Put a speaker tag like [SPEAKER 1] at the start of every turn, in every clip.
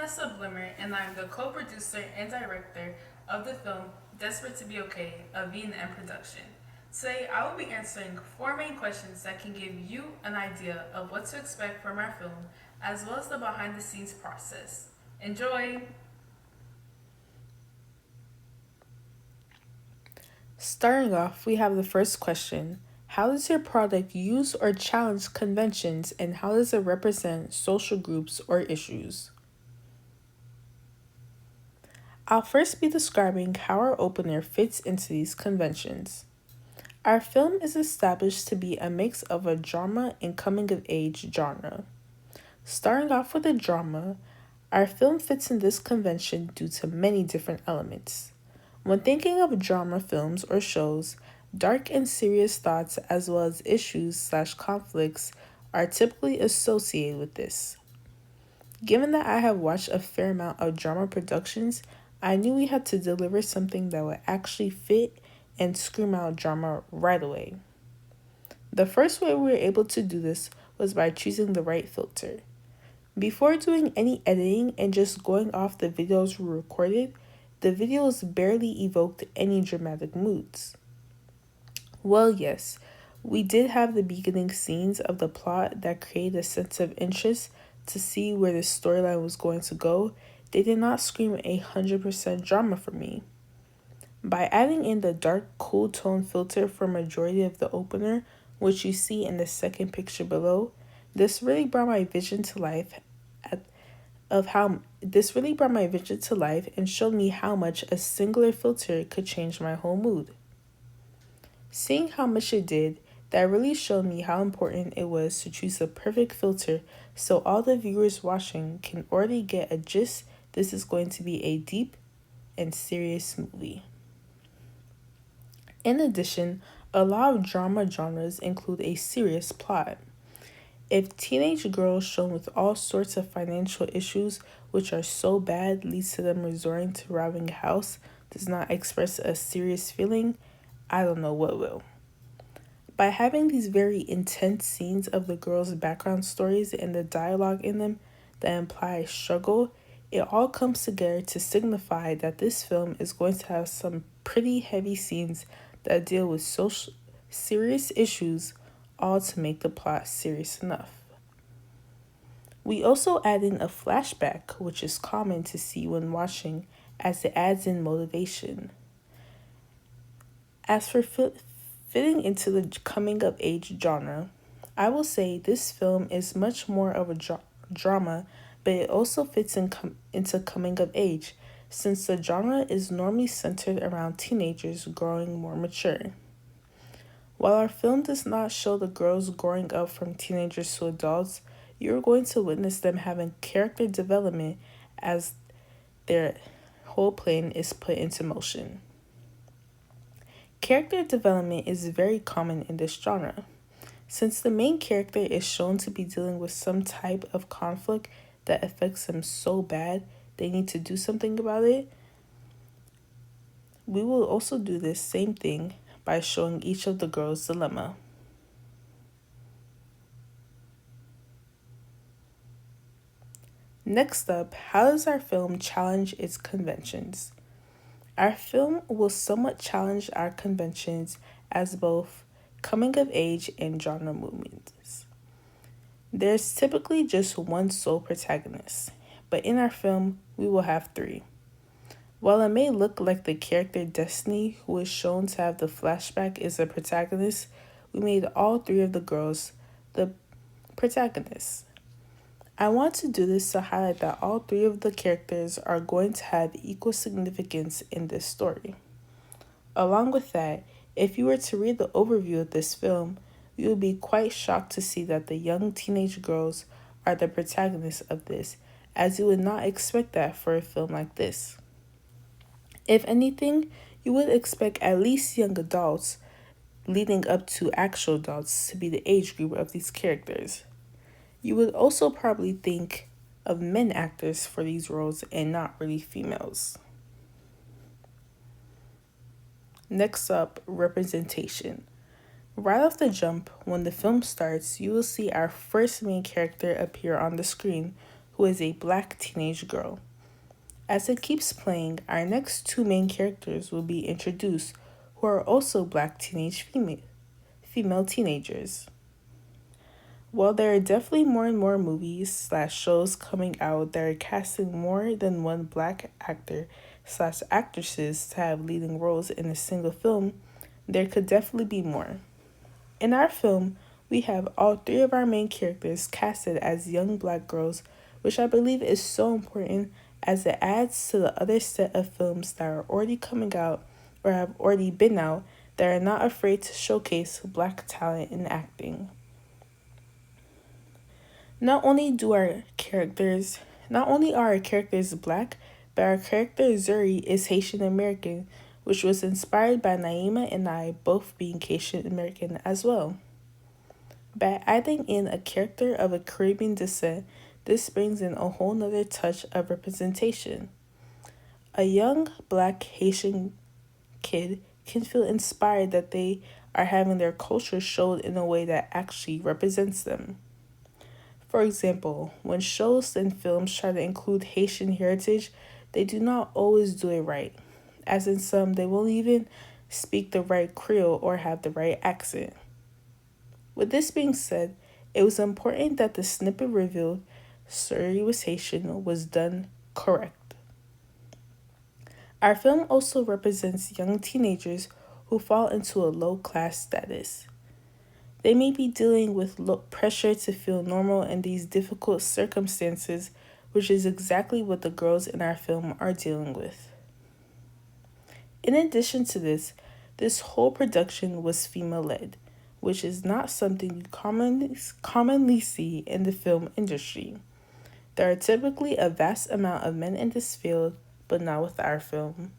[SPEAKER 1] Vanessa Blimmer, and I'm the co producer and director of the film Desperate to Be Okay, a V&M production. Today, I will be answering four main questions that can give you an idea of what to expect from our film, as well as the behind the scenes process. Enjoy!
[SPEAKER 2] Starting off, we have the first question. How does your product use or challenge conventions, and how does it represent social groups or issues? I'll first be describing how our opener fits into these conventions. Our film is established to be a mix of a drama and coming of age genre. Starting off with a drama, our film fits in this convention due to many different elements. When thinking of drama films or shows, dark and serious thoughts as well as issues/ conflicts are typically associated with this. Given that I have watched a fair amount of drama productions, I knew we had to deliver something that would actually fit and scream out drama right away. The first way we were able to do this was by choosing the right filter. Before doing any editing and just going off the videos we recorded, the videos barely evoked any dramatic moods. Well, yes, we did have the beginning scenes of the plot that created a sense of interest to see where the storyline was going to go. They did not scream 100% drama for me. By adding in the dark, cool tone filter for majority of the opener, which you see in the second picture below, this really brought my vision to life and showed me how much a singular filter could change my whole mood. Seeing how much it did, that really showed me how important it was to choose the perfect filter so all the viewers watching can already get a gist this is going to be a deep and serious movie. In addition, a lot of drama genres include a serious plot. If teenage girls shown with all sorts of financial issues, which are so bad, leads to them resorting to robbing a house, does not express a serious feeling, I don't know what will. By having these very intense scenes of the girls' background stories and the dialogue in them that imply struggle, it all comes together to signify that this film is going to have some pretty heavy scenes that deal with social serious issues, all to make the plot serious enough. We also add in a flashback, which is common to see when watching, as it adds in motivation. As for fitting into the coming of age genre, I will say this film is much more of a drama, but it also fits into coming of age, since the genre is normally centered around teenagers growing more mature. While our film does not show the girls growing up from teenagers to adults, you're going to witness them having character development as their whole plan is put into motion. Character development is very common in this genre. Since the main character is shown to be dealing with some type of conflict that affects them so bad they need to do something about it, we will also do this same thing by showing each of the girls' dilemma. Next up, how does our film challenge its conventions? Our film will somewhat challenge our conventions as both coming of age and genre movies. There's typically just one sole protagonist, but in our film, we will have three. While it may look like the character Destiny, who is shown to have the flashback, is the protagonist, we made all three of the girls the protagonists. I want to do this to highlight that all three of the characters are going to have equal significance in this story. Along with that, if you were to read the overview of this film, you would be quite shocked to see that the young teenage girls are the protagonists of this, as you would not expect that for a film like this. If anything, you would expect at least young adults leading up to actual adults to be the age group of these characters. You would also probably think of men actors for these roles and not really females. Next up, representation. Right off the jump, when the film starts, you will see our first main character appear on the screen, who is a black teenage girl. As it keeps playing, our next two main characters will be introduced, who are also black teenage female teenagers. While there are definitely more and more movies slash shows coming out that are casting more than one black actor slash actresses to have leading roles in a single film, there could definitely be more. In our film, we have all three of our main characters casted as young black girls, which I believe is so important as it adds to the other set of films that are already coming out or have already been out that are not afraid to showcase black talent in acting. Not only are our characters black, but our character Zuri is Haitian American, which was inspired by Naima and I both being Haitian American as well. By adding in a character of a Caribbean descent, this brings in a whole nother touch of representation. A young black Haitian kid can feel inspired that they are having their culture showed in a way that actually represents them. For example, when shows and films try to include Haitian heritage, they do not always do it right. As in some, they won't even speak the right Creole or have the right accent. With this being said, it was important that the snippet revealed Surrey was Haitian was done correct. Our film also represents young teenagers who fall into a low class status. They may be dealing with pressure to feel normal in these difficult circumstances, which is exactly what the girls in our film are dealing with. In addition to this whole production was female-led, which is not something you commonly see in the film industry. There are typically a vast amount of men in this field, but not with our film.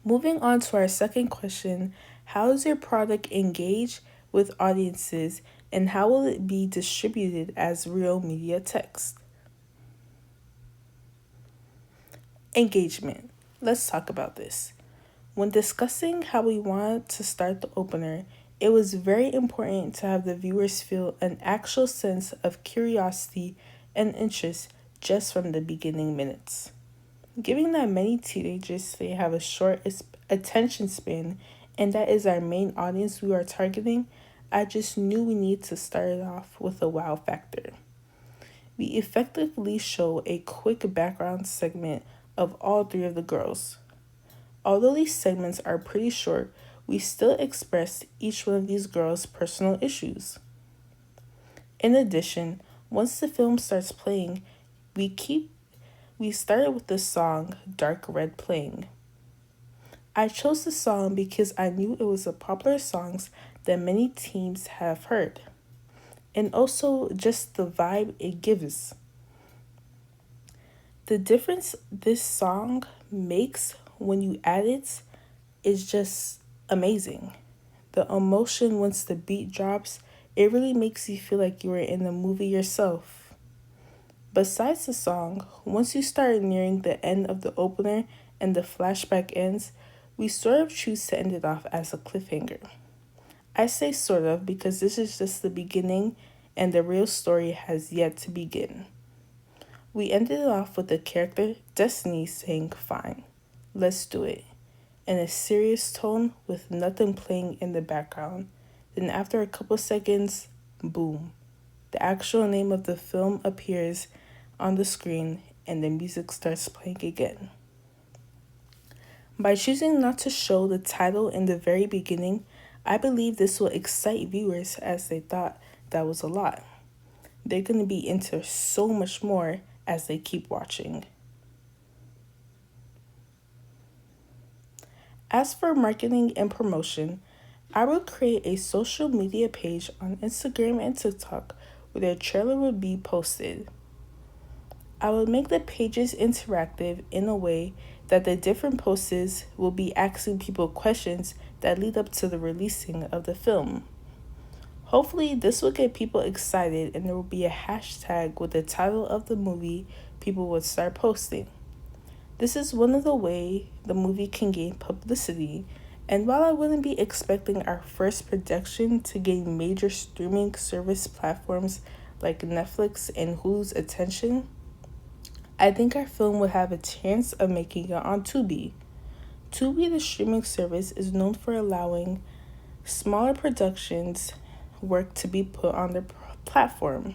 [SPEAKER 2] Moving on to our second question, how does your product engage with audiences and how will it be distributed as real media text? Engagement. Let's talk about this. When discussing how we wanted to start the opener, it was very important to have the viewers feel an actual sense of curiosity and interest just from the beginning minutes. Given that many teenagers today have a short attention span, and that is our main audience we are targeting, I just knew we need to start it off with a wow factor. We effectively show a quick background segment of all three of the girls. Although these segments are pretty short, we still express each one of these girls' personal issues. In addition, once the film starts playing, we started with the song Dark Red playing. I chose the song because I knew it was a popular song that many teens have heard, and also just the vibe it gives. The difference this song makes when you add it is just amazing. The emotion once the beat drops, it really makes you feel like you were in the movie yourself. Besides the song, once you start nearing the end of the opener and the flashback ends, we sort of choose to end it off as a cliffhanger. I say sort of because this is just the beginning and the real story has yet to begin. We ended it off with the character Destiny saying, "Fine, let's do it," in a serious tone with nothing playing in the background. Then after a couple seconds, boom, the actual name of the film appears on the screen and the music starts playing again. By choosing not to show the title in the very beginning, I believe this will excite viewers as they thought that was a lot. They're going to be into so much more as they keep watching. As for marketing and promotion, I will create a social media page on Instagram and TikTok where their trailer will be posted. I will make the pages interactive in a way that the different posts will be asking people questions that lead up to the releasing of the film. Hopefully, this will get people excited and there will be a hashtag with the title of the movie people would start posting. This is one of the ways the movie can gain publicity, and while I wouldn't be expecting our first production to gain major streaming service platforms like Netflix and Hulu's attention, I think our film would have a chance of making it on Tubi. Tubi, the streaming service, is known for allowing smaller productions work to be put on their platform.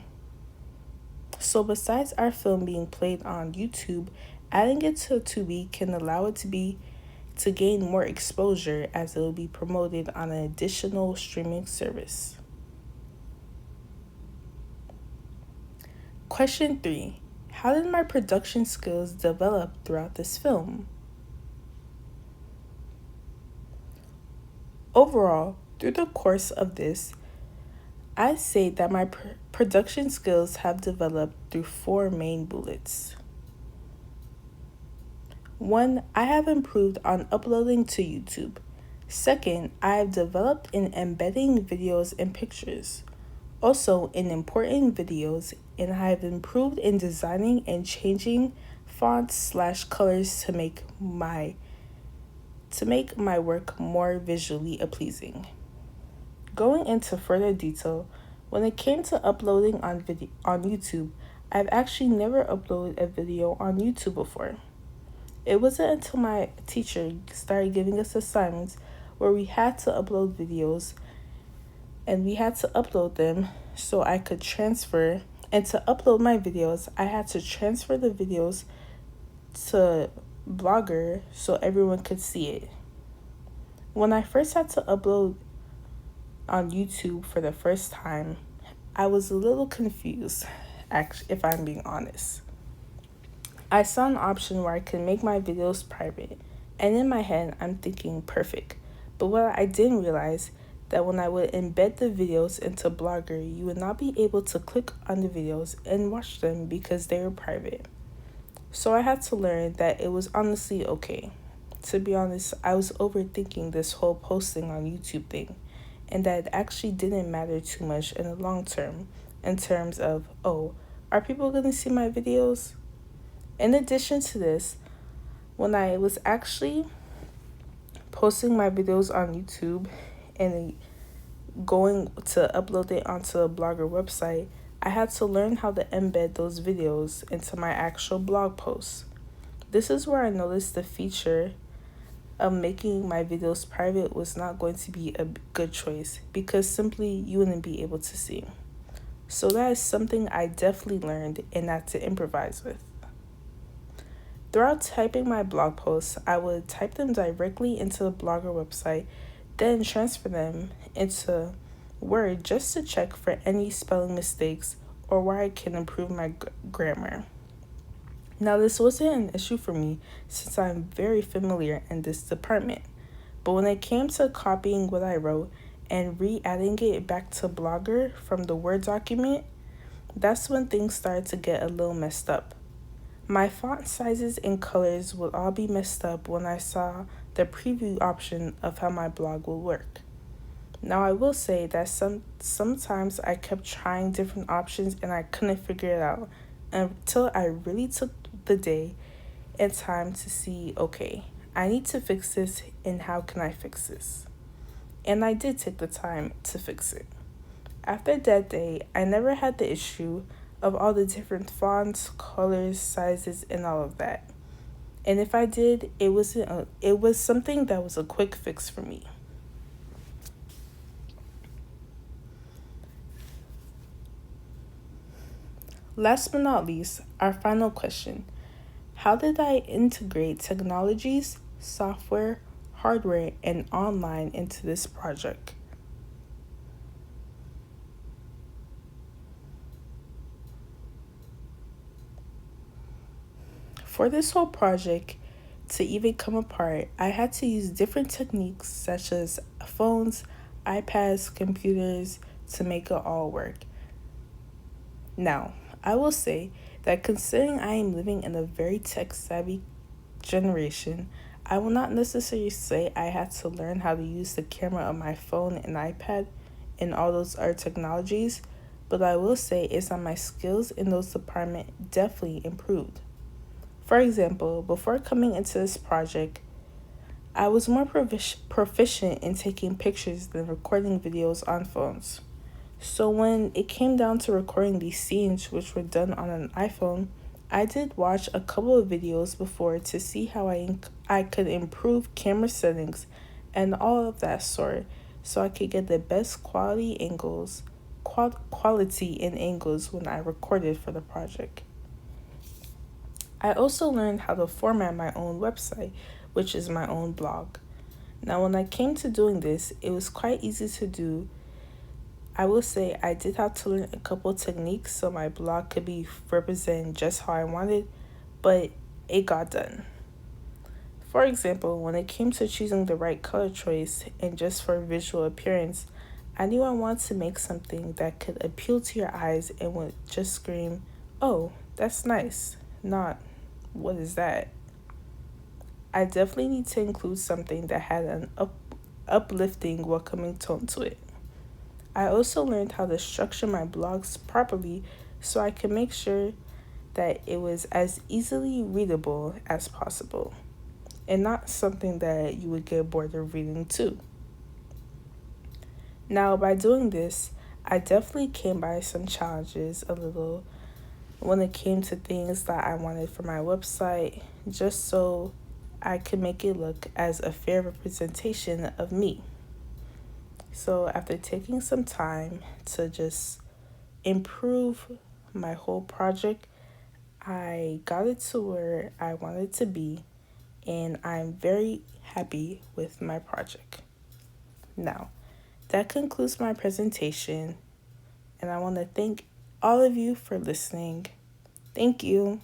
[SPEAKER 2] So besides our film being played on YouTube, adding it to Tubi can allow it to gain more exposure as it will be promoted on an additional streaming service. Question 3. How did my production skills develop throughout this film? Overall, through the course of this, I say that my production skills have developed through 4 main bullets. 1. I have improved on uploading to YouTube. 2nd, I have developed in embedding videos and pictures. Also in importing videos, and I have improved in designing and changing fonts/colors to make my work more visually pleasing. Going into further detail, when it came to uploading on YouTube, I've actually never uploaded a video on YouTube before. It wasn't until my teacher started giving us assignments where we had to upload videos, and we had to upload them so I could transfer. And to upload my videos, I had to transfer the videos to Blogger so everyone could see it. When I first had to upload on YouTube for the first time, I was a little confused, actually, if I'm being honest. I saw an option where I could make my videos private, and in my head, I'm thinking perfect. But what I didn't realize that when I would embed the videos into Blogger, you would not be able to click on the videos and watch them because they were private. So I had to learn that it was honestly okay. To be honest, I was overthinking this whole posting on YouTube thing, and that it actually didn't matter too much in the long term, in terms of, oh, are people going to see my videos? In addition to this, when I was actually posting my videos on YouTube and going to upload it onto a Blogger website, I had to learn how to embed those videos into my actual blog posts. This is where I noticed the feature of making my videos private was not going to be a good choice because simply you wouldn't be able to see. So that is something I definitely learned and had to improvise with. Throughout typing my blog posts, I would type them directly into the Blogger website, then transfer them into Word just to check for any spelling mistakes or where I can improve my grammar. Now, this wasn't an issue for me since I'm very familiar in this department, but when it came to copying what I wrote and re-adding it back to Blogger from the Word document, that's when things started to get a little messed up. My font sizes and colors would all be messed up when I saw the preview option of how my blog will work. Now, I will say that sometimes I kept trying different options and I couldn't figure it out until I really took the day and time to see, okay, I need to fix this and how can I fix this? And I did take the time to fix it. After that day, I never had the issue of all the different fonts, colors, sizes, and all of that. And if I did, it was something that was a quick fix for me. Last but not least, our final question. How did I integrate technologies, software, hardware, and online into this project? For this whole project to even come apart, I had to use different techniques such as phones, iPads, computers to make it all work. Now, I will say that considering I am living in a very tech-savvy generation, I will not necessarily say I had to learn how to use the camera on my phone and iPad and all those other technologies, but I will say is that my skills in those departments definitely improved. For example, before coming into this project, I was more proficient in taking pictures than recording videos on phones. So when it came down to recording these scenes, which were done on an iPhone, I did watch a couple of videos before to see how I could improve camera settings and all of that sort so I could get the best quality in angles when I recorded for the project. I also learned how to format my own website, which is my own blog. Now, when I came to doing this, it was quite easy to do. I will say I did have to learn a couple techniques so my blog could be represented just how I wanted, but it got done. For example, when it came to choosing the right color choice and just for visual appearance, I knew I wanted to make something that could appeal to your eyes and would just scream, "Oh, that's nice," not, "What is that?" I definitely need to include something that had an uplifting, welcoming tone to it. I also learned how to structure my blogs properly so I could make sure that it was as easily readable as possible and not something that you would get bored of reading too. Now, by doing this, I definitely came by some challenges a little when it came to things that I wanted for my website, just so I could make it look as a fair representation of me. So, after taking some time to just improve my whole project, I got it to where I wanted to be, and I'm very happy with my project. Now, that concludes my presentation, and I want to thank all of you for listening. Thank you.